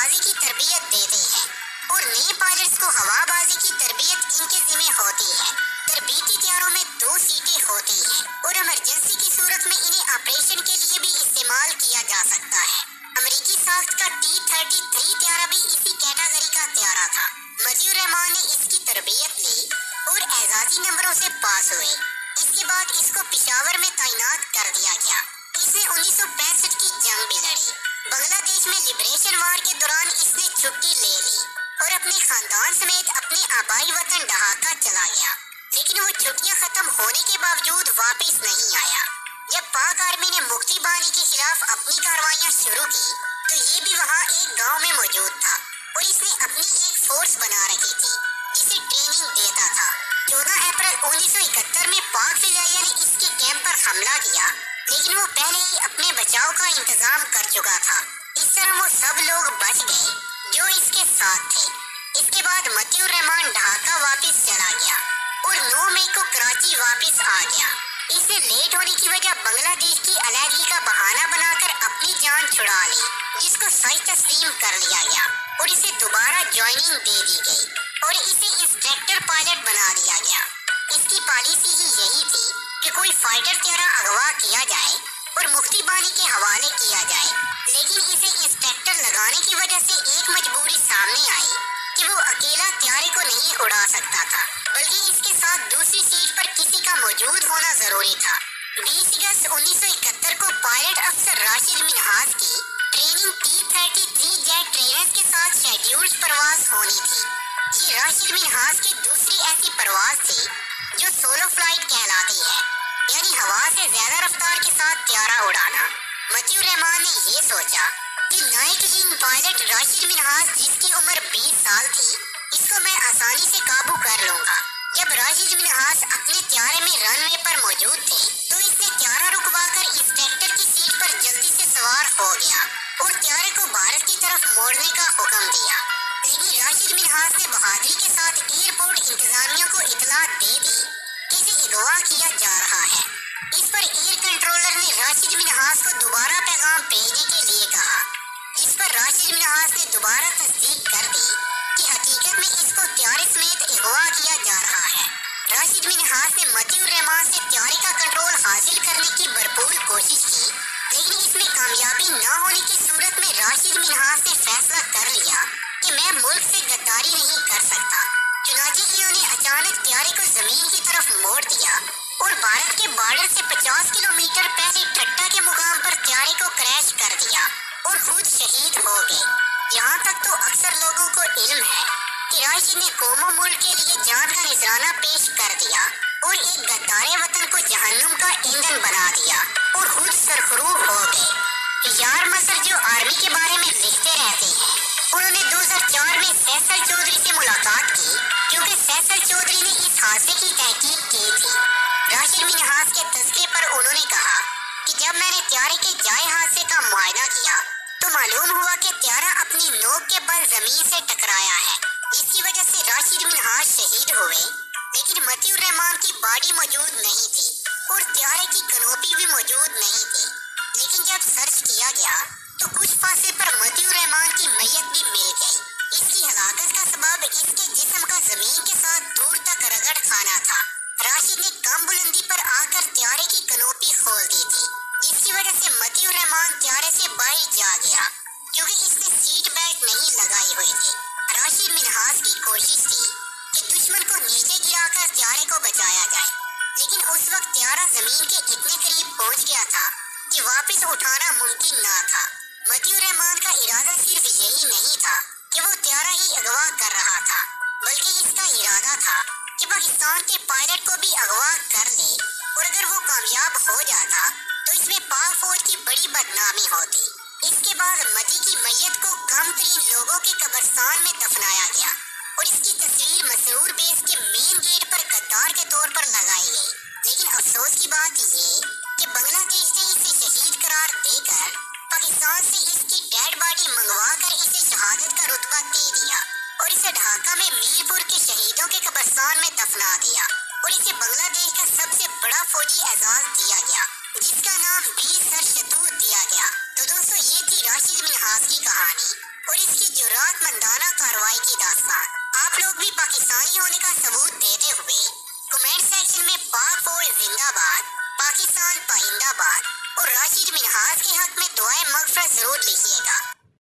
بازی کی تربیت دیتے ہیں اور نئے پائلٹس کو ہوا بازی کی تربیت ان کے ذمہ ہوتی ہے۔ تربیتی طیاروں میں 2 سیٹیں ہوتی ہیں اور ایمرجنسی کی صورت میں انہیں آپریشن کے لیے بھی استعمال کیا جا سکتا ہے۔ امریکی ساخت کا T-33 طیارہ بھی اسی کیٹاگری کا طیارہ تھا۔ مطیع الرحمان نے اس کی تربیت لی اور اعزازی نمبروں سے پاس ہوئے۔ اس کے بعد اس کو پشاور میں تعینات کر دیا گیا۔ اس نے 1965 کی جنگ بھی لڑی۔ بنگلہ دیش میں لبریشن وار کے دوران اس نے چھٹی لے لی اور اپنے خاندان سمیت اپنے آبائی وطن ڈھاکہ چلا گیا، لیکن وہ چھٹیاں ختم ہونے کے باوجود واپس نہیں آیا۔ جب پاک آرمی نے مکتی بانی کے خلاف اپنی کارروائیاں شروع کی تو یہ بھی وہاں ایک گاؤں میں موجود تھا اور اس نے اپنی ایک فورس بنا رکھی تھی جسے ٹریننگ دیتا تھا۔ 14 اپریل 1971 میں پاک فضائیہ نے اس کے کیمپ پر حملہ کیا، لیکن وہ پہلے ہی اپنے بچاؤ کا انتظام کر چکا تھا۔ اس طرح وہ سب لوگ بچ گئے جو اس کے ساتھ تھے۔ اس کے بعد مطیع الرحمان ڈھاکہ واپس چلا گیا اور 9 مئی کو کراچی واپس آ گیا۔ اس نے لیٹ ہونے کی وجہ بنگلہ دیش کی علیحدگی کا بہانہ بنا کر اپنی جان چھڑا لی، جس کو سچ تسلیم کر لیا گیا اور اسے دوبارہ جوائننگ دے دی گئی اور اسے انسٹرکٹر پائلٹ بنا دیا گیا۔ اس کی پالیسی ہی یہی تھی کہ کوئی فائٹر طیارہ اغوا کیا جائے اور مکتی بانی کے حوالے کیا جائے، لیکن اسے انسٹرکٹر لگانے کی وجہ سے ایک مجبوری سامنے آئی کہ وہ اکیلا طیارے کو نہیں اڑا سکتا تھا، بلکہ اس کے ساتھ دوسری سیٹ پر کسی کا موجود ہونا ضروری تھا۔ 20 اگست 1971 کو پائلٹ افسر راشد منہاس کی ٹریننگ T-33 جیٹ ٹرینرز کے ساتھ شیڈیولڈ پرواز ہونی تھی۔ یہ راشد منہاس کی دوسری ایسی پرواز تھی جو سولو فلائٹ کہلاتی ہے، یعنی ہوا سے زیادہ رفتار کے ساتھ طیارہ اڑانا۔ مطیع الرحمان نے یہ سوچا کہ night wing pilot Rashid Minhas, جس کی عمر 20 سال تھی، اس کو میں آسانی سے قابو کر لوں گا۔ جب راشد منہاس اپنے طیارے میں رن وے پر موجود تھے تو اس نے طیارہ رکوا کر انسٹرکٹر کی سیٹ پر جلدی سے سوار ہو گیا اور طیارے کو بھارت کی طرف موڑنے کا حکم دیا، لیکن راشد منہاس نے بہادری کے ساتھ ایئرپورٹ انتظامیہ کو اطلاع دے دی کہ اسے اغوا کیا جا رہا ہے۔ اس پر ایئر کنٹرولر نے راشد منہاس کو دوبارہ پیغام بھیجنے کے لیے کہا، جس پر راشد منہاس نے دوبارہ تصدیق کر دی کہ حقیقت میں اس کو طیارے سمیت اغوا کیا جا رہا ہے۔ راشد منہاس نے مطیع الرحمان سے طیارے کا کنٹرول حاصل کرنے کی بھرپور کوشش کی، لیکن اس میں کامیابی نہ ہونے کی صورت میں راشد منہاس نے فیصلہ کر لیا کہ میں ملک سے غداری نہیں کر سکتا۔ چنانچہ انہوں نے اچانک طیارے کو زمین کی طرف موڑ دیا اور بھارت کے بارڈر سے 50 کلومیٹر پہلے ٹھٹا کے مقام پر طیارے کو کریش کر دیا اور خود شہید ہو گئے۔ یہاں تک تو اکثر لوگوں کو علم ہے کہ راشد نے قوم و ملک کے لیے جان کا نذرانہ پیش کر دیا اور ایک غدار وطن کو جہنم کا ایندھن بنا دیا اور خود سرخرو ہو گئے۔ یار مسر جو آرمی کے بارے میں لکھتے رہتے ہیں، انہوں نے 2004 میں فیصل چودھری سے ملاقات کی کیونکہ فیصل چودھری نے اس حادثے کی تحقیق کی تھی۔ راشد منہاس کے تذکرے پر انہوں نے کہا کہ جب میں نے طیارے کے جائے حادثے کا معائنہ کیا تو معلوم ہوا کہ طیارہ اپنی نوک کے بل زمین سے ٹکرایا ہے، جس کی وجہ سے راشد منہاس شہید ہوئے، لیکن مطیع الرحمان کی باڈی موجود نہیں تھی اور طیارے کی کنوپی بھی موجود نہیں تھی۔ لیکن جب سرچ کیا گیا تو کچھ فاصلے پر مطیع الرحمان کی میت بھی مل گئی۔ اس کی ہلاکت کا سبب اس کے جسم کا زمین کے ساتھ دور تک رگڑ کھانا تھا۔ راشد نے کم بلندی پر آ کر طیارے کی کنوپی کھول دی تھی، جس کی وجہ سے مطیع الرحمان طیارے سے باہر جا گیا کیونکہ اس نے سیٹ بیلٹ نہیں لگائی ہوئی تھی۔ راشد منہاس کی کوشش تھی کہ دشمن کو نیچے گرا کر طیارے کو بچایا جائے، لیکن اس وقت طیارہ زمین کے اتنے قریب پہنچ گیا تھا کہ واپس اٹھانا ممکن نہ تھا۔ مطیع الرحمان کا ارادہ صرف یہی نہیں تھا کہ وہ طیارہ ہی اغوا کر رہا تھا، بلکہ اس کا ارادہ تھا کہ پاکستان کے پائلٹ کو بھی اغوا کر لے، اور اگر وہ کامیاب ہو جاتا تو اس میں پاک فوج کی بڑی بدنامی ہوتی۔ اس کے بعد مطیع کی میت کو کم ترین لوگوں کے قبرستان میں دفنایا گیا اور اس کی تصویر مسرور بیس کے مین گیٹ پر غدار کے طور پر لگائی گئی، لیکن افسوس کی بات یہ کہ بنگلہ دیش نے اسے شہید قرار دے کر پاکستان سے اس کی ڈیڈ باڈی منگوا کر اسے شہادت کا رتبہ دے دیا اور اسے ڈھاکہ میں میر پور کے شہیدوں کے قبرستان میں دفنا دیا اور اسے بنگلہ دیش کا سب سے بڑا فوجی اعزاز دیا گیا، جس کا نام 20 سر شتوت دیا گیا۔ تو دوستو، یہ تھی راشد منہاس کی کہانی اور اس کی جو کی داستان. آپ لوگ بھی پاکستانی ہونے کا ثبوت دیتے ہوئے